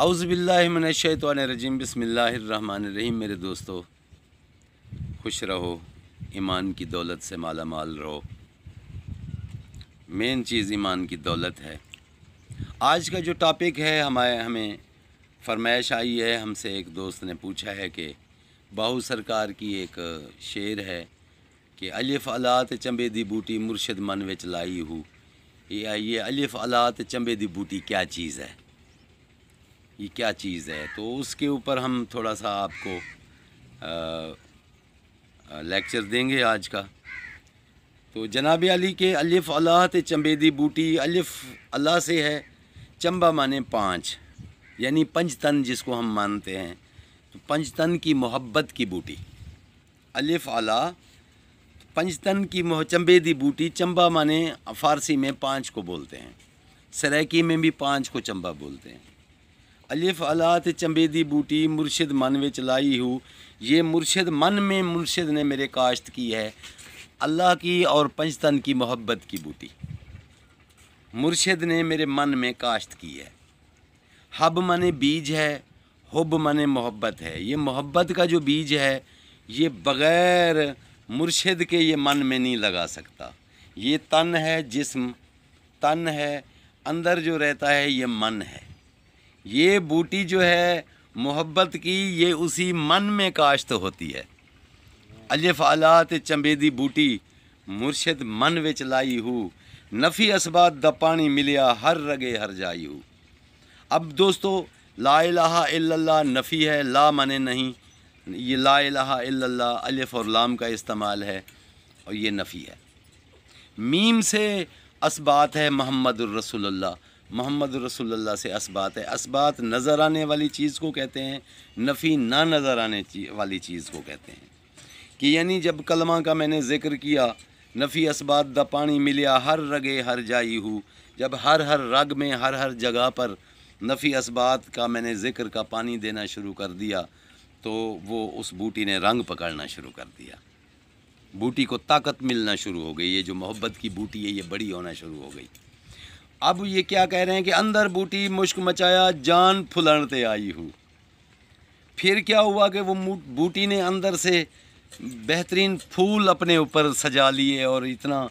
اعوذ باللہ من الشیطان الرجیم بسم اللہ الرحمن الرحیم۔ میرے دوستو، خوش رہو، ایمان کی دولت سے مالا مال رہو۔ مین چیز ایمان کی دولت ہے۔ آج کا جو ٹاپک ہے ہمیں فرمائش آئی ہے، ہم سے ایک دوست نے پوچھا ہے کہ باہو سرکار کی ایک شعر ہے کہ الف علات چمبے دی بوٹی مرشد من وچ لائی ہو۔ یہ الف علات چمبے دی بوٹی کیا چیز ہے، یہ کیا چیز ہے؟ تو اس کے اوپر ہم تھوڑا سا آپ کو لیکچر دیں گے آج کا۔ تو جناب علی کے الف علات چمبے دی بوٹی، الف اللہ سے ہے، چمبا مانے پانچ، یعنی پنج تن جس کو ہم مانتے ہیں، تو پنج تن کی محبت کی بوٹی الف علا، پنج تن کی چمبے دی بوٹی، چمبا مانے فارسی میں پانچ کو بولتے ہیں، سرائکی میں بھی پانچ کو چمبا بولتے ہیں۔ الف علات چمبے دی بوٹی مرشد من وچ لائی ہو، یہ مرشد من میں مرشد نے میرے کاشت کی ہے اللہ کی اور پنج تن کی محبت کی بوٹی، مرشد نے میرے من میں کاشت کی ہے۔ حب مانے بیج ہے، حب مانے محبت ہے۔ یہ محبت کا جو بیج ہے یہ بغیر مرشد کے یہ من میں نہیں لگا سکتا۔ یہ تن ہے، جسم تن ہے، اندر جو رہتا ہے یہ من ہے۔ یہ بوٹی جو ہے محبت کی، یہ اسی من میں کاشت ہوتی ہے۔ الف علات چمبے دی بوٹی مرشد من وچ لائی ہو، نفی اسبات دا پانی ملیا ہر رگے ہر جائی ہو۔ اب دوستو، لا الہ الا اللہ نفی ہے، لا مانے نہیں، یہ لا الہ الا اللہ الف اور لام کا استعمال ہے اور یہ نفی ہے۔ میم سے اسبات ہے محمد الرسول اللہ، محمد رسول اللہ سے اسبات ہے۔ اسبات نظر آنے والی چیز کو کہتے ہیں، نفی نہ نظر آنے والی چیز کو کہتے ہیں۔ کہ یعنی جب کلمہ کا میں نے ذکر کیا، نفی اسبات دا پانی ملیا ہر رگے ہر جائی ہو، جب ہر رگ میں ہر جگہ پر نفی اسبات کا میں نے ذکر کا پانی دینا شروع کر دیا تو وہ اس بوٹی نے رنگ پکڑنا شروع کر دیا، بوٹی کو طاقت ملنا شروع ہو گئی۔ یہ جو محبت کی بوٹی ہے یہ بڑی ہونا شروع ہو گئی۔ اب یہ کیا کہہ رہے ہیں کہ اندر بوٹی مشک مچایا جان پھلانتے آئی ہو۔ پھر کیا ہوا کہ وہ بوٹی نے اندر سے بہترین پھول اپنے اوپر سجا لیے اور اتنا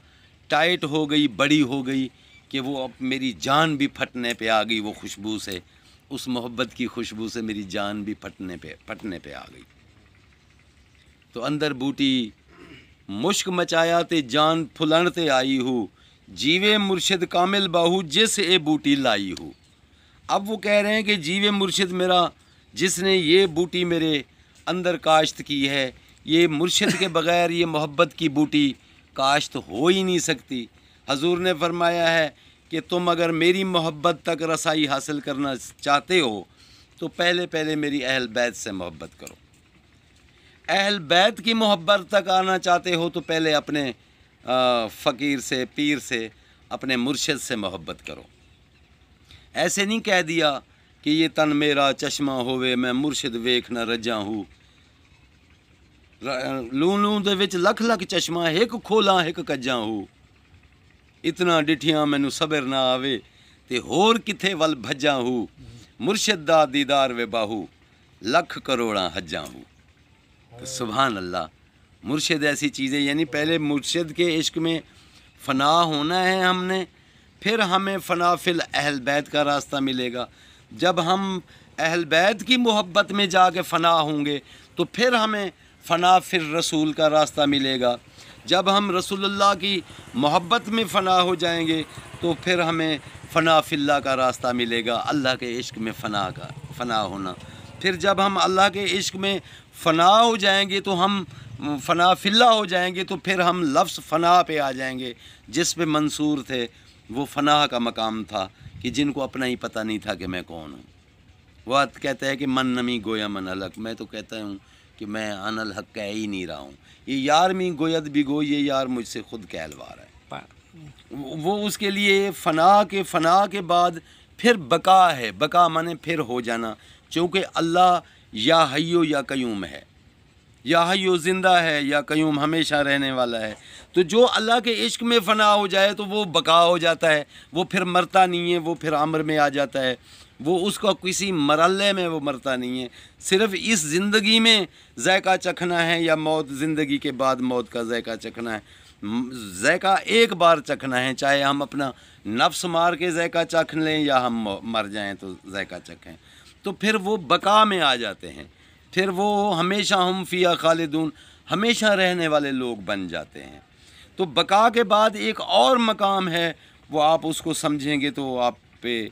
ٹائٹ ہو گئی، بڑی ہو گئی کہ وہ اب میری جان بھی پھٹنے پہ آ گئی۔ وہ خوشبو سے، اس محبت کی خوشبو سے میری جان بھی پھٹنے پہ آ گئی۔ تو اندر بوٹی مشک مچایا تے جان پھلانتے آئی ہو، جیوے مرشد کامل باہو جس اے بوٹی لائی ہو۔ اب وہ کہہ رہے ہیں کہ جیوے مرشد میرا، جس نے یہ بوٹی میرے اندر کاشت کی ہے، یہ مرشد کے بغیر یہ محبت کی بوٹی کاشت ہو ہی نہیں سکتی۔ حضور نے فرمایا ہے کہ تم اگر میری محبت تک رسائی حاصل کرنا چاہتے ہو تو پہلے میری اہل بیت سے محبت کرو۔ اہل بیت کی محبت تک آنا چاہتے ہو تو پہلے اپنے فقیر سے، پیر سے، اپنے مرشد سے محبت کرو۔ ایسے نہیں کہہ دیا کہ یہ تن میرا چشمہ ہووے میں مرشد ویکھ نہ رجاں ہوں، لوں دے وچ لکھ چشمہ ایک کھولاں ایک کجاں ہوں، اتنا ڈٹھیاں مینوں صبر نہ آوے تے ہور کتھے ول بھجاں ہوں، مرشد دا دیدار وے باہو لکھ کروڑاں حجاں ہوں۔ تو سبحان اللہ، مرشد ایسی چیزیں، یعنی پہلے مرشد کے عشق میں فنا ہونا ہے ہم نے، پھر ہمیں فنا فی اہل بیت کا راستہ ملے گا۔ جب ہم اہل بیت کی محبت میں جا کے فنا ہوں گے تو پھر ہمیں فنا فی رسول کا راستہ ملے گا۔ جب ہم رسول اللہ کی محبت میں فنا ہو جائیں گے تو پھر ہمیں فنا فی اللہ کا راستہ ملے گا، اللہ کے عشق میں فنا ہونا۔ پھر جب ہم اللہ کے عشق میں فنا ہو جائیں گے تو ہم فنا فی اللہ ہو جائیں گے، تو پھر ہم لفظ فنا پہ آ جائیں گے جس پہ منصور تھے۔ وہ فنا کا مقام تھا کہ جن کو اپنا ہی پتہ نہیں تھا کہ میں کون ہوں۔ وہ کہتا ہے کہ من نمی گویا من الحق، میں تو کہتا ہوں کہ میں ان الحق کہہ ہی نہیں رہا ہوں، یہ یار میں گوید بھی گو، یہ یار مجھ سے خود کہلوا رہا ہے۔ وہ اس کے لیے فنا کے بعد پھر بقا ہے، بقا مانے پھر ہو جانا، چونکہ اللہ یا حیو یا قیوم ہے، یا حیو زندہ ہے یا قیوم ہمیشہ رہنے والا ہے۔ تو جو اللہ کے عشق میں فنا ہو جائے تو وہ بقا ہو جاتا ہے، وہ پھر مرتا نہیں ہے، وہ پھر عمر میں آ جاتا ہے۔ وہ اس کا کسی مرحلے میں وہ مرتا نہیں ہے، صرف اس زندگی میں ذائقہ چکھنا ہے یا موت، زندگی کے بعد موت کا ذائقہ چکھنا ہے۔ ذائقہ ایک بار چکھنا ہے، چاہے ہم اپنا نفس مار کے ذائقہ چکھ لیں یا ہم مر جائیں تو ذائقہ چکھیں، تو پھر وہ بقا میں آ جاتے ہیں، پھر وہ ہمیشہ ہم فیہا خالدون، ہمیشہ رہنے والے لوگ بن جاتے ہیں۔ تو بقا کے بعد ایک اور مقام ہے، وہ آپ اس کو سمجھیں گے تو آپ پہ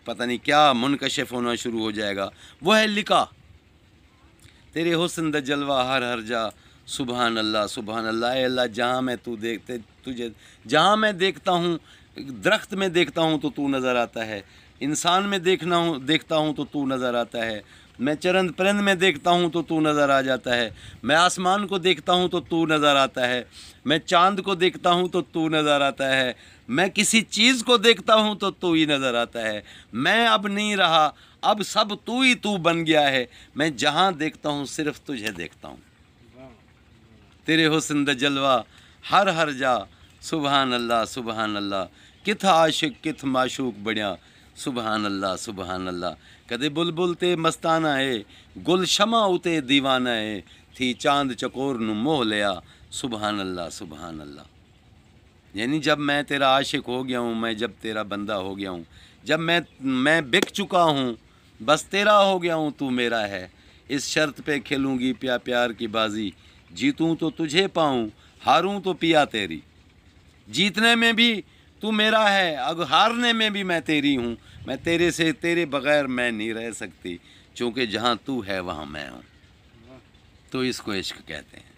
پتہ نہیں کیا منکشف ہونا شروع ہو جائے گا، وہ ہے لقا۔ تیرے حسن دا جلوہ ہر جا، سبحان اللہ سبحان اللہ، اے اللہ جہاں میں تجھے جہاں میں دیکھتا ہوں، درخت میں دیکھتا ہوں تو نظر آتا ہے، انسان میں دیکھتا ہوں تو نظر آتا ہے، میں چرند پرند میں دیکھتا ہوں تو نظر آ جاتا ہے، میں آسمان کو دیکھتا ہوں تو نظر آتا ہے، میں چاند کو دیکھتا ہوں تو نظر آتا ہے، میں کسی چیز کو دیکھتا ہوں تو ہی نظر آتا ہے، میں اب نہیں رہا، اب سب تو بن گیا ہے، میں جہاں دیکھتا ہوں صرف تجھے دیکھتا ہوں، تیرے حسن دا جلوہ ہر جا، سبحان اللہ سبحان اللہ، کت عاشق کت معشوق بڑیا، سبحان اللہ سبحان اللہ، کدے بلبل تے مستانہ اے، گل شمع اتے دیوانہ اے، تھی چاند چکور نو موہ لیا، سبحان اللہ سبحان اللہ۔ یعنی جب میں تیرا عاشق ہو گیا ہوں، میں جب تیرا بندہ ہو گیا ہوں، جب میں بک چکا ہوں، بس تیرا ہو گیا ہوں، تو میرا ہے، اس شرط پہ کھیلوں گی پیار کی بازی، جیتوں تو تجھے پاؤں، ہاروں تو پیا تیری، جیتنے میں بھی تو میرا ہے، اگر ہارنے میں بھی میں تیری ہوں، میں تیرے بغیر میں نہیں رہ سکتی، چونکہ جہاں تو ہے وہاں میں ہوں، تو اس کو عشق کہتے ہیں۔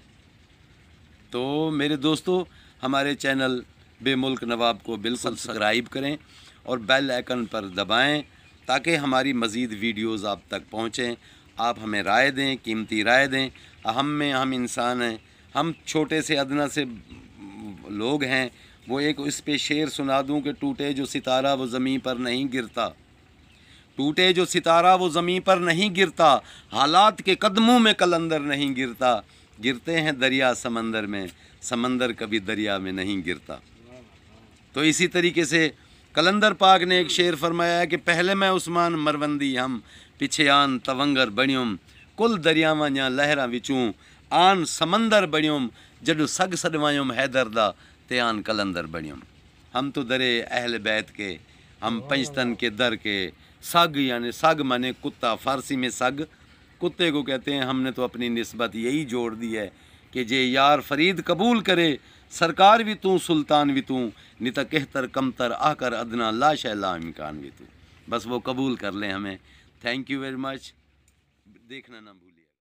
تو میرے دوستو، ہمارے چینل بے ملک نواب کو بالکل سبسکرائب کریں اور بیل آئیکن پر دبائیں تاکہ ہماری مزید ویڈیوز آپ تک پہنچیں، آپ ہمیں رائے دیں، قیمتی رائے دیں، ہم انسان ہیں، ہم چھوٹے سے ادنا سے لوگ ہیں۔ وہ ایک اس پہ شعر سنا دوں کہ ٹوٹے جو ستارہ وہ زمین پر نہیں گرتا، ٹوٹے جو ستارہ وہ زمین پر نہیں گرتا، حالات کے قدموں میں قلندر نہیں گرتا، گرتے ہیں دریا سمندر میں، سمندر کبھی دریا میں نہیں گرتا۔ تو اسی طریقے سے قلندر پاک نے ایک شعر فرمایا ہے کہ پہلے میں عثمان مروندی ہم، پیچھے آن تونگر بنیوم، کل دریاواں یا لہراں وچوں، آن سمندر بنیوم، جڈو سگ سڈوائیوم حیدر دا، تے آن قلندر بنیوم۔ ہم تو درے اہل بیت کے، ہم پنجتن کے در کے، سگ یعنی سگ مانے کتا، فارسی میں سگ کتے کو کہتے ہیں، ہم نے تو اپنی نسبت یہی جوڑ دی ہے کہ جے یار فرید قبول کرے، سرکار بھی تو سلطان بھی تو، نتا کہتر کمتر آ کر ادنا لا شے لا امکان بھی تو، بس وہ قبول کر لیں ہمیں۔ تھینک یو ویری مچ، دیکھنا نہ بھولیں۔